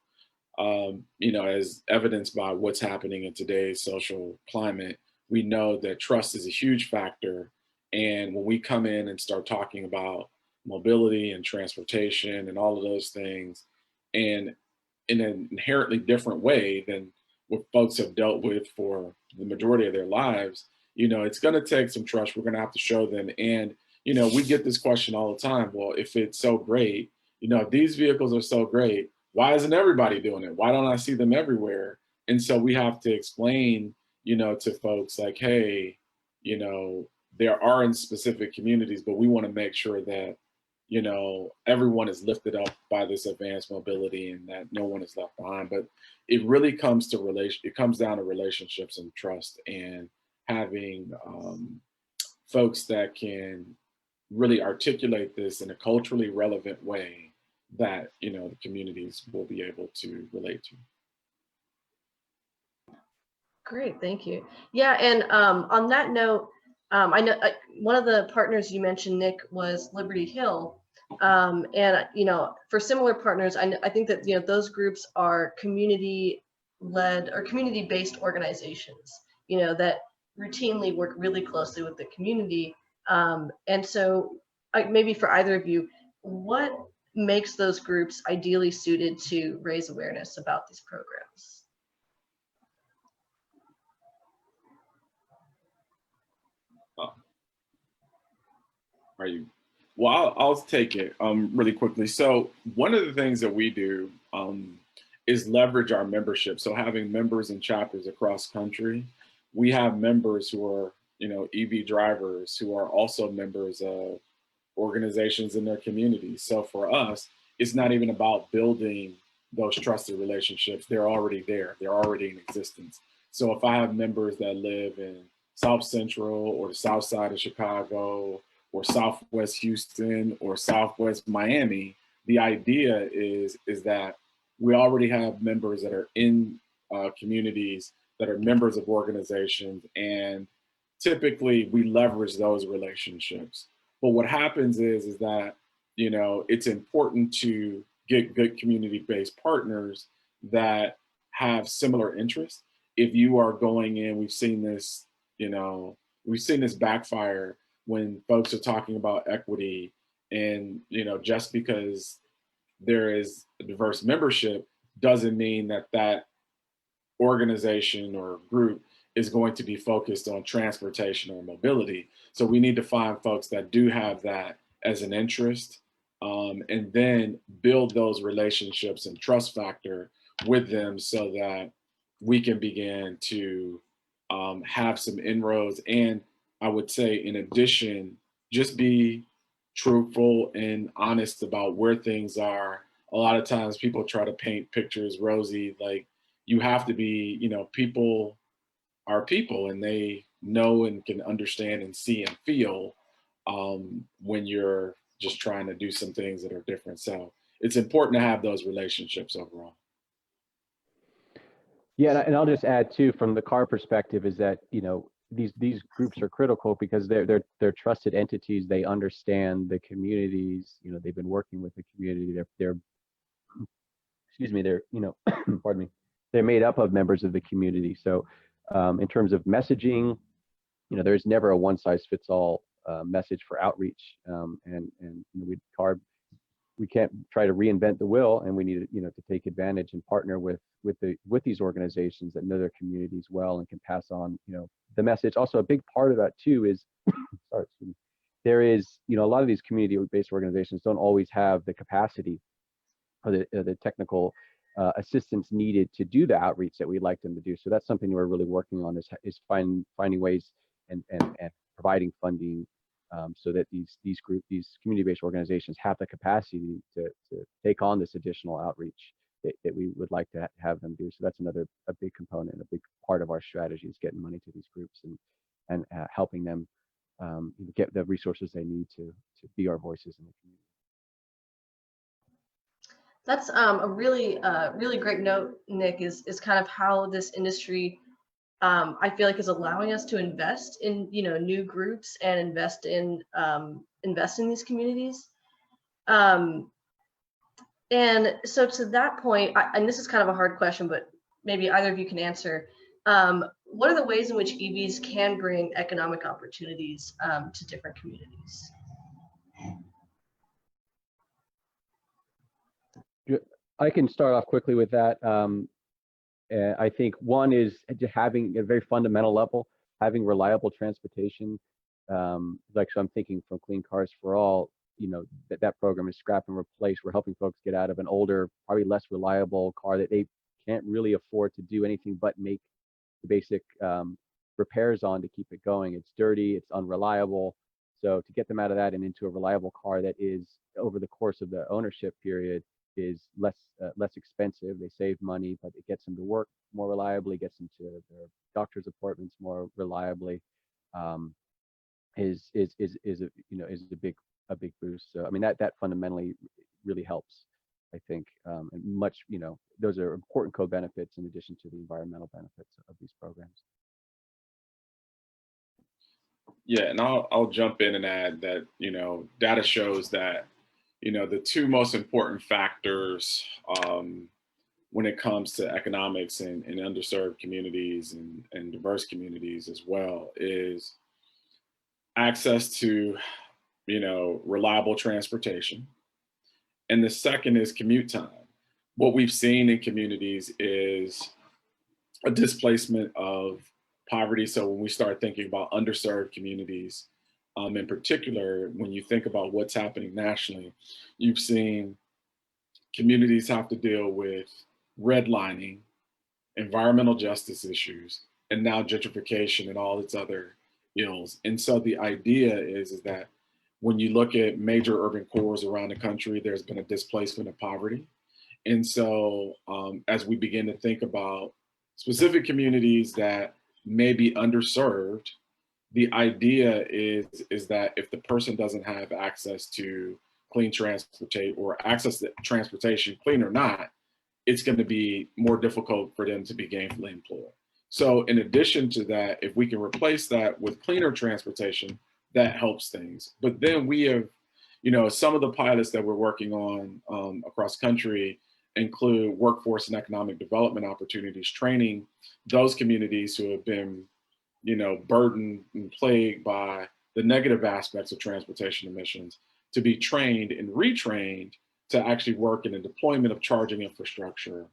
as evidenced by what's happening in today's social climate, we know that trust is a huge factor. And when we come in and start talking about mobility and transportation and all of those things, and in an inherently different way than what folks have dealt with for the majority of their lives, it's going to take some trust. We're going to have to show them. And, we get this question all the time. Well, if it's so great, if these vehicles are so great, why isn't everybody doing it? Why don't I see them everywhere? And so we have to explain, to folks like, hey, there are in specific communities, but we want to make sure that, everyone is lifted up by this advanced mobility and that no one is left behind. But it really comes down to relationships and trust, and having folks that can really articulate this in a culturally relevant way that the communities will be able to relate to. Great, thank you. Yeah, and on that note, I know one of the partners you mentioned, Nick, was Liberty Hill, and for similar partners, I think that those groups are community-led or community-based organizations, that routinely work really closely with the community, and so maybe for either of you, what makes those groups ideally suited to raise awareness about these programs? Are you? Well, I'll take it really quickly. So one of the things that we do is leverage our membership. So having members in chapters across country, we have members who are, EV drivers who are also members of organizations in their communities. So for us, it's not even about building those trusted relationships. They're already there. They're already in existence. So if I have members that live in South Central or the South Side of Chicago or Southwest Houston or Southwest Miami, the idea is that we already have members that are in communities that are members of organizations, and typically we leverage those relationships. But what happens is that, it's important to get good community-based partners that have similar interests. If you are going in, we've seen this backfire when folks are talking about equity, and, just because there is a diverse membership doesn't mean that that organization or group is going to be focused on transportation or mobility. So we need to find folks that do have that as an interest, and then build those relationships and trust factor with them so that we can begin to have some inroads. And I would say, in addition, just be truthful and honest about where things are. A lot of times people try to paint pictures rosy, like you have to be, people are people and they know and can understand and see and feel when you're just trying to do some things that are different. So it's important to have those relationships overall. Yeah, and I'll just add too, from the car perspective, is that these groups are critical because they're trusted entities. They understand the communities. They've been working with the community. They're pardon me. They're made up of members of the community. So in terms of messaging, there's never a one-size-fits-all message for outreach. And we can't try to reinvent the wheel, and we need to take advantage and partner with these organizations that know their communities well and can pass on the message. Also, a big part of that too is sorry, excuse me, there is a lot of these community-based organizations don't always have the capacity or the technical assistance needed to do the outreach that we'd like them to do. So that's something we're really working on, is finding ways and providing funding so that these community-based organizations have the capacity to take on this additional outreach that we would like to have them do. So that's a big component, a big part of our strategy, is getting money to these groups and helping them get the resources they need to be our voices in the community. That's a really great note, Nick, is kind of how this industry, I feel like, is allowing us to invest in new groups and invest in these communities. And so to that point, and this is kind of a hard question, but maybe either of you can answer. What are the ways in which EVs can bring economic opportunities to different communities? I can start off quickly with that. I think one is having, a very fundamental level, having reliable transportation. So I'm thinking from Clean Cars for All, that program is scrap and replace. We're helping folks get out of an older, probably less reliable car that they can't really afford to do anything but make the basic repairs on to keep it going. It's dirty, it's unreliable. So to get them out of that and into a reliable car that is, over the course of the ownership period, is less expensive. They save money, but it gets them to work more reliably, gets them to their doctor's appointments more reliably. Is a big boost. So I mean that fundamentally really helps, I think, and much those are important co-benefits in addition to the environmental benefits of these programs. Yeah, and I'll jump in and add that data shows that the two most important factors when it comes to economics in underserved communities and diverse communities as well is access to reliable transportation, and the second is commute time. What we've seen in communities is a displacement of poverty. So when we start thinking about underserved communities, in particular, when you think about what's happening nationally, you've seen communities have to deal with redlining, environmental justice issues, and now gentrification and all its other ills. And so the idea is that when you look at major urban cores around the country, there's been a displacement of poverty. And so as we begin to think about specific communities that may be underserved, the idea is that if the person doesn't have access to clean transportation, or access to transportation, clean or not, it's going to be more difficult for them to be gainfully employed. So in addition to that, if we can replace that with cleaner transportation, that helps things. But then we have, some of the pilots that we're working on across country include workforce and economic development opportunities, training those communities who have been burdened and plagued by the negative aspects of transportation emissions to be trained and retrained to actually work in the deployment of charging infrastructure,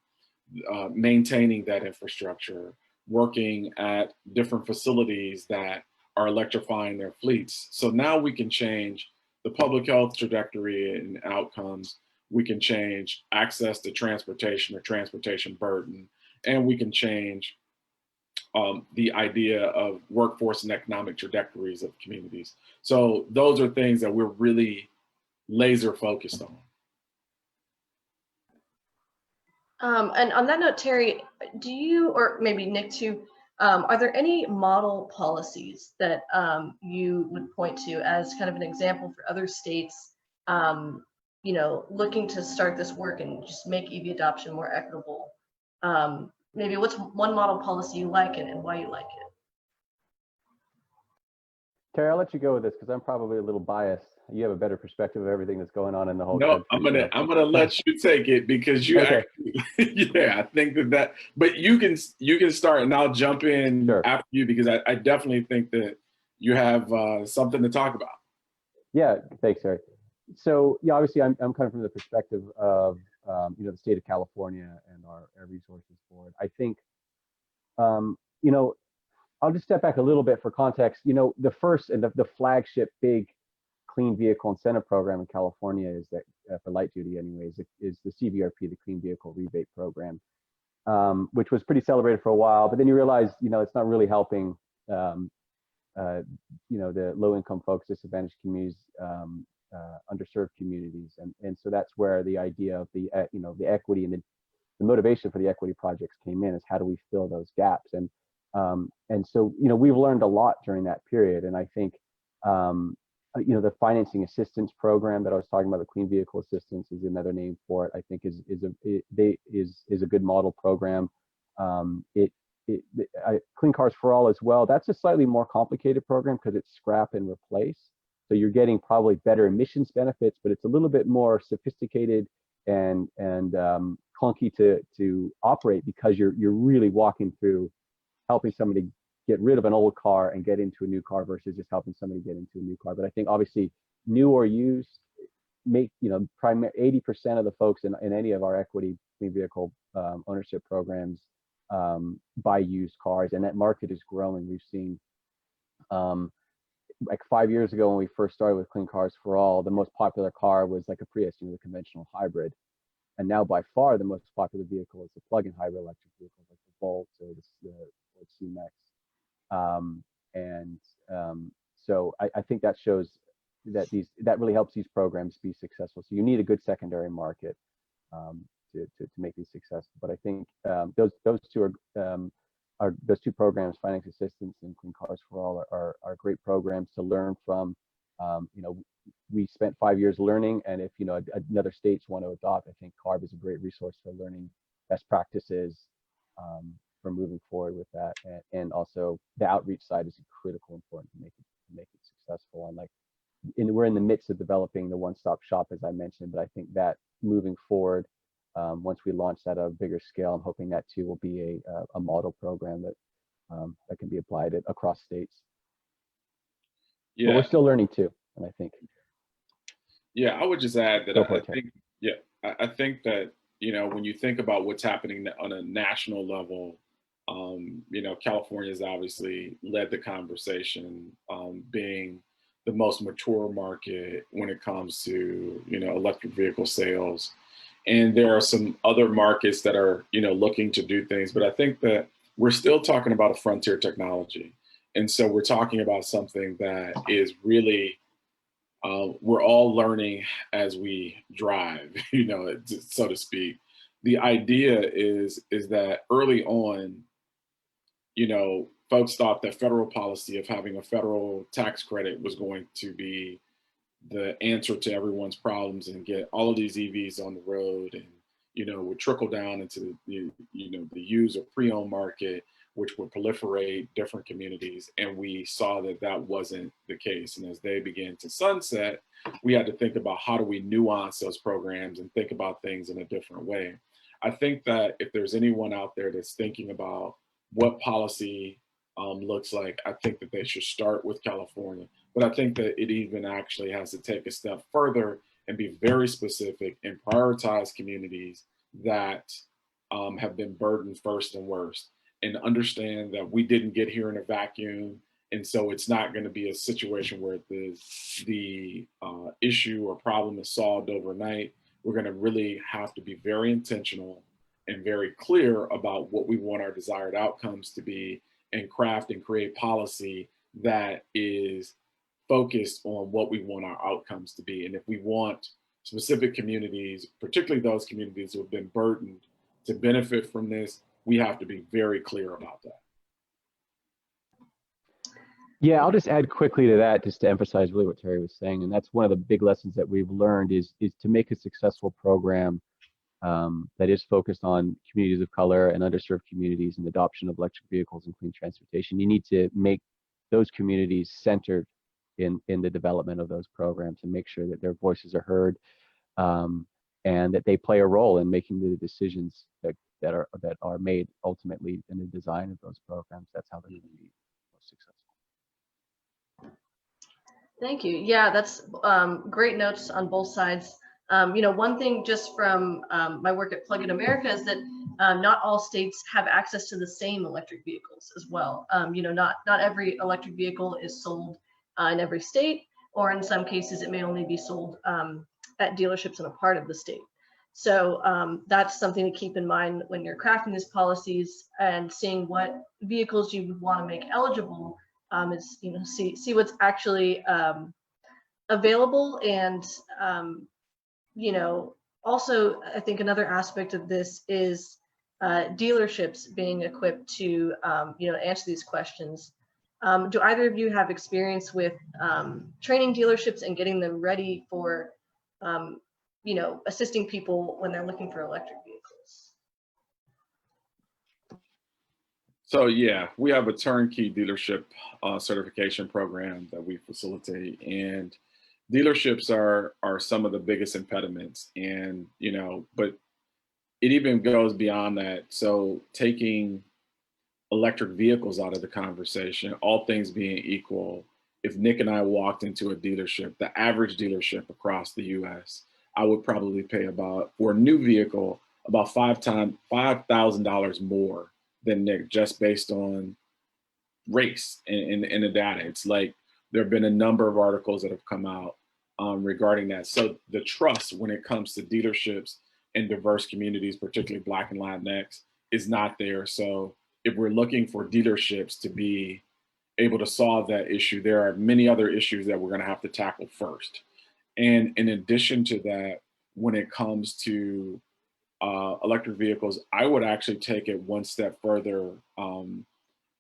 maintaining that infrastructure, working at different facilities that are electrifying their fleets. So now we can change the public health trajectory and outcomes. We can change access to transportation or transportation burden, and we can change the idea of workforce and economic trajectories of communities. So those are things that we're really laser focused on. And on that note, Terry, do you, or maybe Nick too, are there any model policies that you would point to as kind of an example for other states, looking to start this work and just make EV adoption more equitable? Maybe what's one model policy you like and why you like it? Terry, I'll let you go with this because I'm probably a little biased. You have a better perspective of everything that's going on in the whole country. No, I'm gonna let you take it because you okay. Actually, yeah, I think that, but you can start and I'll jump in sure. after you because I definitely think that you have something to talk about. Yeah, thanks, Harry. So yeah, obviously I'm coming from the perspective of the state of California and our Air Resources Board. I think I'll just step back a little bit for context. The first and the flagship big clean vehicle incentive program in California is that for light duty anyways, is the CVRP, the Clean Vehicle Rebate Program, which was pretty celebrated for a while, but then you realize, it's not really helping, the low-income folks, disadvantaged communities, underserved communities, and so that's where the idea of the equity and the motivation for the equity projects came in, is how do we fill those gaps, and so we've learned a lot during that period, and I think the financing assistance program that I was talking about, the Clean Vehicle Assistance is another name for it. I think is a good model program. Clean Cars for All as well. That's a slightly more complicated program because it's scrap and replace. So you're getting probably better emissions benefits, but it's a little bit more sophisticated and clunky to operate, because you're really walking through helping somebody get rid of an old car and get into a new car versus just helping somebody get into a new car. But I think obviously new or used make 80% of the folks in any of our equity clean vehicle ownership programs buy used cars, and that market is growing. We've seen like 5 years ago when we first started with Clean Cars for All, the most popular car was like a Prius, the conventional hybrid. And now by far the most popular vehicle is the plug-in hybrid electric vehicles like the Volt or the C-Max. So I think that shows that really helps these programs be successful. So you need a good secondary market to make these successful. But I think those two programs, Finance Assistance and Clean Cars for All, are great programs to learn from. We spent 5 years learning, and if another states want to adopt, I think CARB is a great resource for learning best practices for moving forward with that. And also the outreach side is critical, important to make it successful. And we're in the midst of developing the one-stop shop, as I mentioned, but I think that moving forward, once we launch that at a bigger scale, I'm hoping that too will be a model program that can be applied across states. Yeah, but we're still learning too, and I think. Yeah, I would just add that I think that when you think about what's happening on a national level, California has obviously led the conversation, being the most mature market when it comes to electric vehicle sales. And there are some other markets that are looking to do things, but I think that we're still talking about a frontier technology, and so we're talking about something that is really we're all learning as we drive, so to speak. The idea is that early on, folks thought that federal policy of having a federal tax credit was going to be the answer to everyone's problems and get all of these EVs on the road, and would trickle down into the used or pre-owned market, which would proliferate different communities. And we saw that wasn't the case. And as they began to sunset, we had to think about how do we nuance those programs and think about things in a different way. I think that if there's anyone out there that's thinking about what policy looks like, I think that they should start with California. But I think that it even actually has to take a step further and be very specific and prioritize communities that have been burdened first and worst, and understand that we didn't get here in a vacuum. And so it's not going to be a situation where the issue or problem is solved overnight. We're going to really have to be very intentional and very clear about what we want our desired outcomes to be, and craft and create policy that is focused on what we want our outcomes to be. And if we want specific communities, particularly those communities who have been burdened, to benefit from this, we have to be very clear about that. Yeah, I'll just add quickly to that, just to emphasize really what Terry was saying. And that's one of the big lessons that we've learned is to make a successful program that is focused on communities of color and underserved communities and adoption of electric vehicles and clean transportation. You need to make those communities centered in the development of those programs and make sure that their voices are heard, and that they play a role in making the decisions that are made ultimately in the design of those programs. That's how they're going to be most successful. Thank you. Yeah, that's great notes on both sides. One thing just from my work at Plug in America is that not all states have access to the same electric vehicles as well. Not every electric vehicle is sold in every state, or in some cases, it may only be sold at dealerships in a part of the state. So that's something to keep in mind when you're crafting these policies and seeing what vehicles you would want to make eligible. Is see what's actually available, and also I think another aspect of this is dealerships being equipped to answer these questions. Do either of you have experience with training dealerships and getting them ready for assisting people when they're looking for electric vehicles? So yeah, we have a turnkey dealership certification program that we facilitate, and dealerships are some of the biggest impediments. And but it even goes beyond that. So taking electric vehicles out of the conversation, all things being equal, if Nick and I walked into a dealership, the average dealership across the U.S., I would probably pay about, for a new vehicle, about $5,000 more than Nick, just based on race and the data. It's like there have been a number of articles that have come out regarding that. So the trust when it comes to dealerships in diverse communities, particularly Black and Latinx, is not there. So if we're looking for dealerships to be able to solve that issue, there are many other issues that we're going to have to tackle first. And in addition to that, when it comes to electric vehicles, I would actually take it one step further.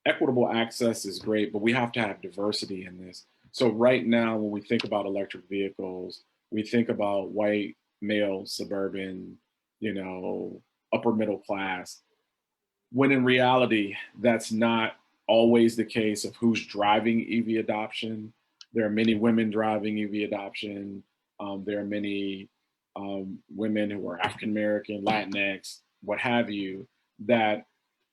Equitable access is great, but we have to have diversity in this. So right now, when we think about electric vehicles, we think about white, male, suburban, upper middle class, when in reality, that's not always the case of who's driving EV adoption. There are many women driving EV adoption. There are many women who are African-American, Latinx, what have you, that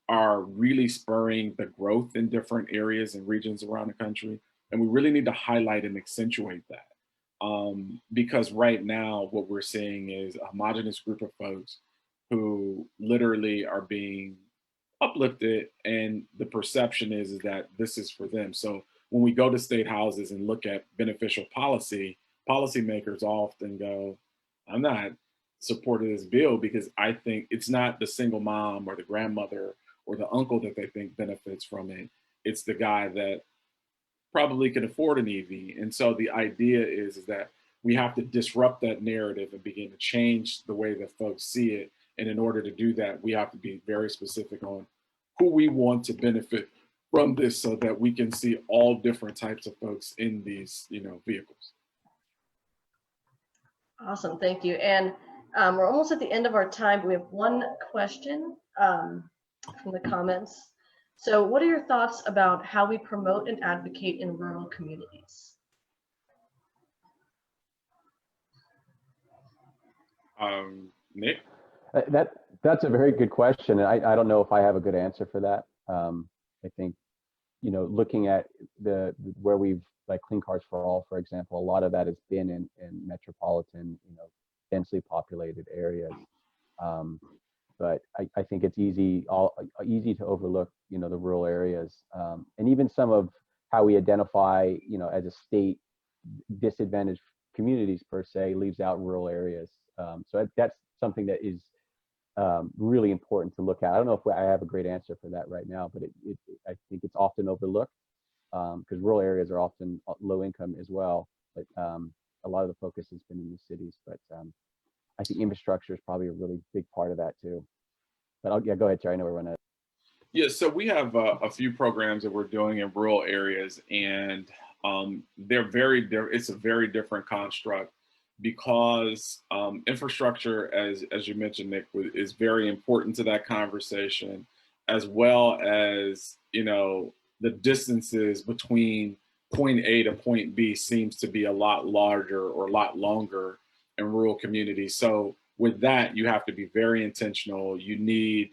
are really spurring the growth in different areas and regions around the country. And we really need to highlight and accentuate that. Because right now, what we're seeing is a homogenous group of folks who literally are being uplifted, and the perception is that this is for them. So when we go to state houses and look at beneficial policy, policymakers often go, I'm not supporting this bill because I think it's not the single mom or the grandmother or the uncle that they think benefits from it. It's the guy that probably can afford an EV. And so the idea is that we have to disrupt that narrative and begin to change the way that folks see it. And in order to do that, we have to be very specific on who we want to benefit from this, so that we can see all different types of folks in these vehicles. Awesome, thank you. And we're almost at the end of our time, but we have one question from the comments. So what are your thoughts about how we promote and advocate in rural communities? Nick? That's a very good question. And I don't know if I have a good answer for that. I think, looking at where we've, like Clean Cars for All, for example, a lot of that has been in metropolitan, densely populated areas. But I think it's easy to overlook, the rural areas, and even some of how we identify, as a state, disadvantaged communities per se leaves out rural areas. So that's something that is really important to look at. I don't know if I have a great answer for that right now, but I think it's often overlooked because rural areas are often low income as well. But a lot of the focus has been in the cities. But I think infrastructure is probably a really big part of that too. But go ahead, Terry. I know we're running. Yeah, so we have a few programs that we're doing in rural areas, and it's a very different construct, because infrastructure, as you mentioned, Nick, is very important to that conversation, as well as the distances between point A to point B seems to be a lot larger or a lot longer in rural communities. So with that, you have to be very intentional. You need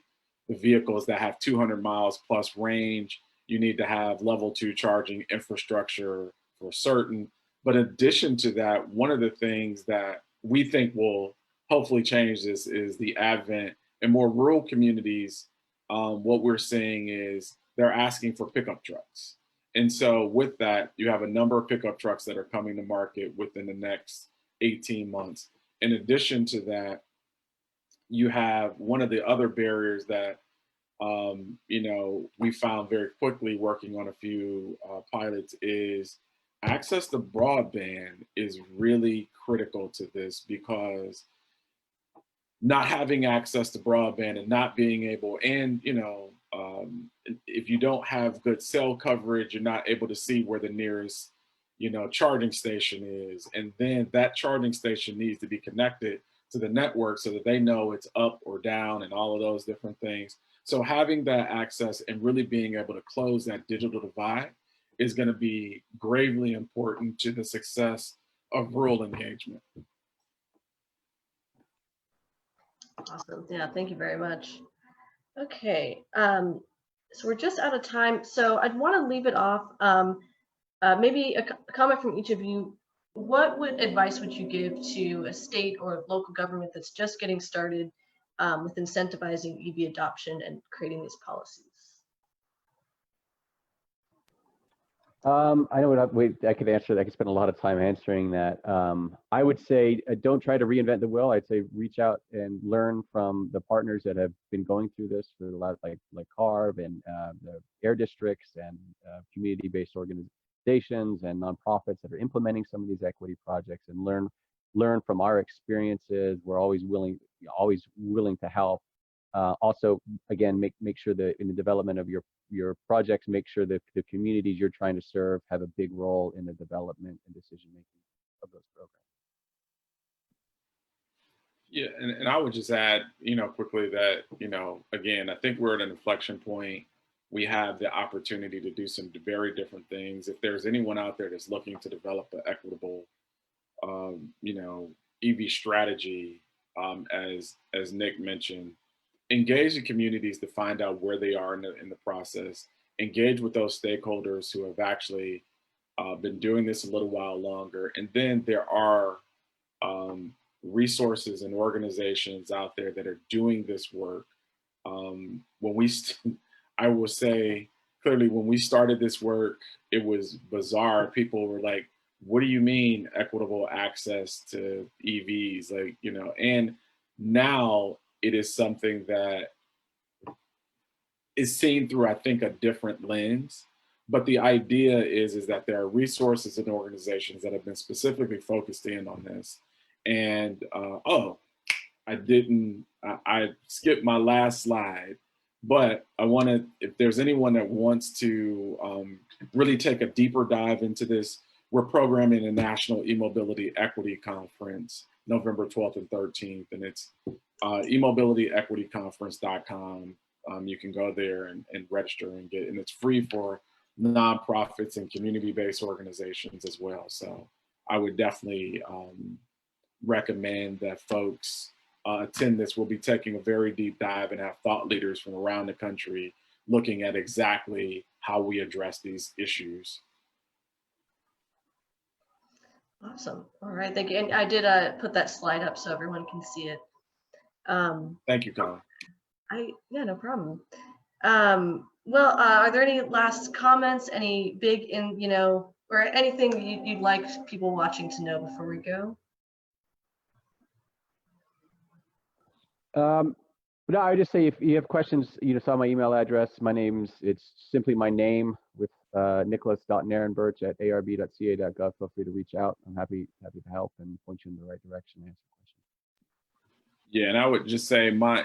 the vehicles that have 200 miles plus range. You need to have level 2 charging infrastructure for certain. But in addition to that, one of the things that we think will hopefully change this is the advent in more rural communities. What we're seeing is they're asking for pickup trucks. And so with that, you have a number of pickup trucks that are coming to market within the next 18 months. In addition to that, you have one of the other barriers that we found very quickly working on a few pilots is access to broadband is really critical to this, because not having access to broadband and not being able, and if you don't have good cell coverage, you're not able to see where the nearest charging station is, and then that charging station needs to be connected to the network so that they know it's up or down and all of those different things. So having that access and really being able to close that digital divide is going to be gravely important to the success of rural engagement. Awesome. Yeah, thank you very much. Okay, so we're just out of time. So I'd want to leave it off. Maybe a comment from each of you. What advice would you give to a state or local government that's just getting started with incentivizing EV adoption and creating these policies? I know I could answer that. I could spend a lot of time answering that. I would say don't try to reinvent the wheel. I'd say reach out and learn from the partners that have been going through this for a lot, like CARB and the air districts and community-based organizations and nonprofits that are implementing some of these equity projects, and learn from our experiences. We're always willing to help. Also, again, make sure that in the development of your projects, make sure that the communities you're trying to serve have a big role in the development and decision making of those programs. Yeah, and I would just add, quickly that, again, I think we're at an inflection point. We have the opportunity to do some very different things. If there's anyone out there that's looking to develop an equitable, EV strategy, as Nick mentioned, engage the communities to find out where they are in the process. Engage with those stakeholders who have actually been doing this a little while longer. And then there are resources and organizations out there that are doing this work. I will say clearly, when we started this work, it was bizarre. People were like, what do you mean equitable access to EVs? And now it is something that is seen through, I think, a different lens. But the idea is that there are resources and organizations that have been specifically focused in on this. And I skipped my last slide, but if there's anyone that wants to really take a deeper dive into this, we're programming a National E-Mobility Equity Conference, November 12th and 13th, and it's emobilityequityconference.com. You can go there and register and it's free for nonprofits and community-based organizations as well. So I would definitely recommend that folks attend this. We'll be taking a very deep dive and have thought leaders from around the country looking at exactly how we address these issues. Awesome. All right, thank you. And I did put that slide up so everyone can see it. Thank you, Colin. Yeah, no problem. Well, are there any last comments, any big or anything you'd like people watching to know before we go? No, I would just say if you have questions, saw my email address. It's simply my name with nicholas.narenbirch@arb.ca.gov. Feel free to reach out. I'm happy to help and point you in the right direction and answer questions. Yeah, and I would just say my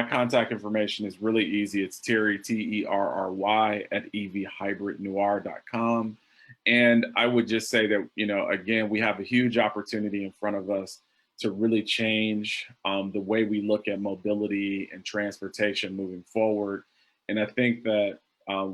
contact information is really easy. It's Terry, Terry, at EVHYBRIDNOIRE.com. And I would just say that, again, we have a huge opportunity in front of us to really change the way we look at mobility and transportation moving forward. And I think that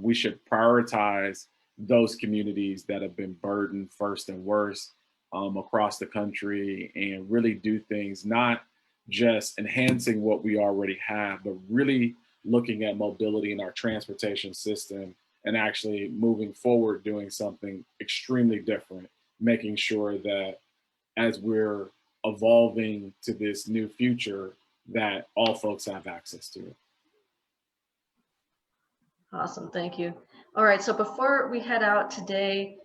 we should prioritize those communities that have been burdened first and worst across the country, and really do things not just enhancing what we already have, but really looking at mobility in our transportation system and actually moving forward doing something extremely different making sure that as we're evolving to this new future, that all folks have access to it. Awesome, thank you. All right, so before we head out today,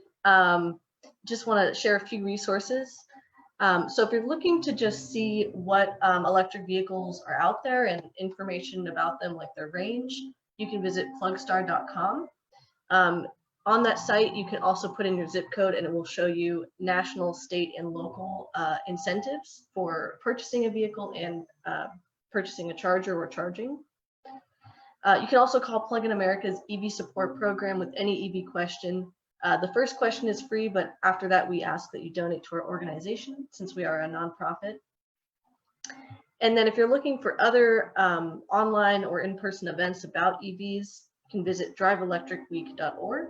just want to share a few resources. So if you're looking to just see what electric vehicles are out there and information about them, like their range, you can visit plugstar.com. On that site, you can also put in your zip code and it will show you national, state, and local incentives for purchasing a vehicle and purchasing a charger or charging. You can also call Plug in America's EV support program with any EV question. The first question is free, but after that, we ask that you donate to our organization since we are a nonprofit. And then if you're looking for other online or in-person events about EVs, you can visit driveelectricweek.org.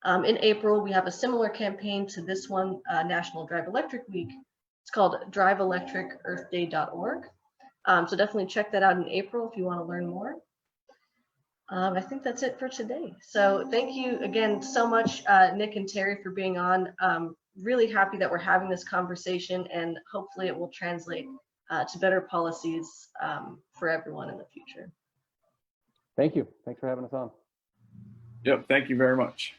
In April, we have a similar campaign to this one, National Drive Electric Week. It's called driveelectricearthday.org. So definitely check that out in April if you want to learn more. I think that's it for today. So thank you again so much, Nick and Terry, for being on. Really happy that we're having this conversation, and hopefully it will translate to better policies for everyone in the future. Thank you. Thanks for having us on. Yep, thank you very much.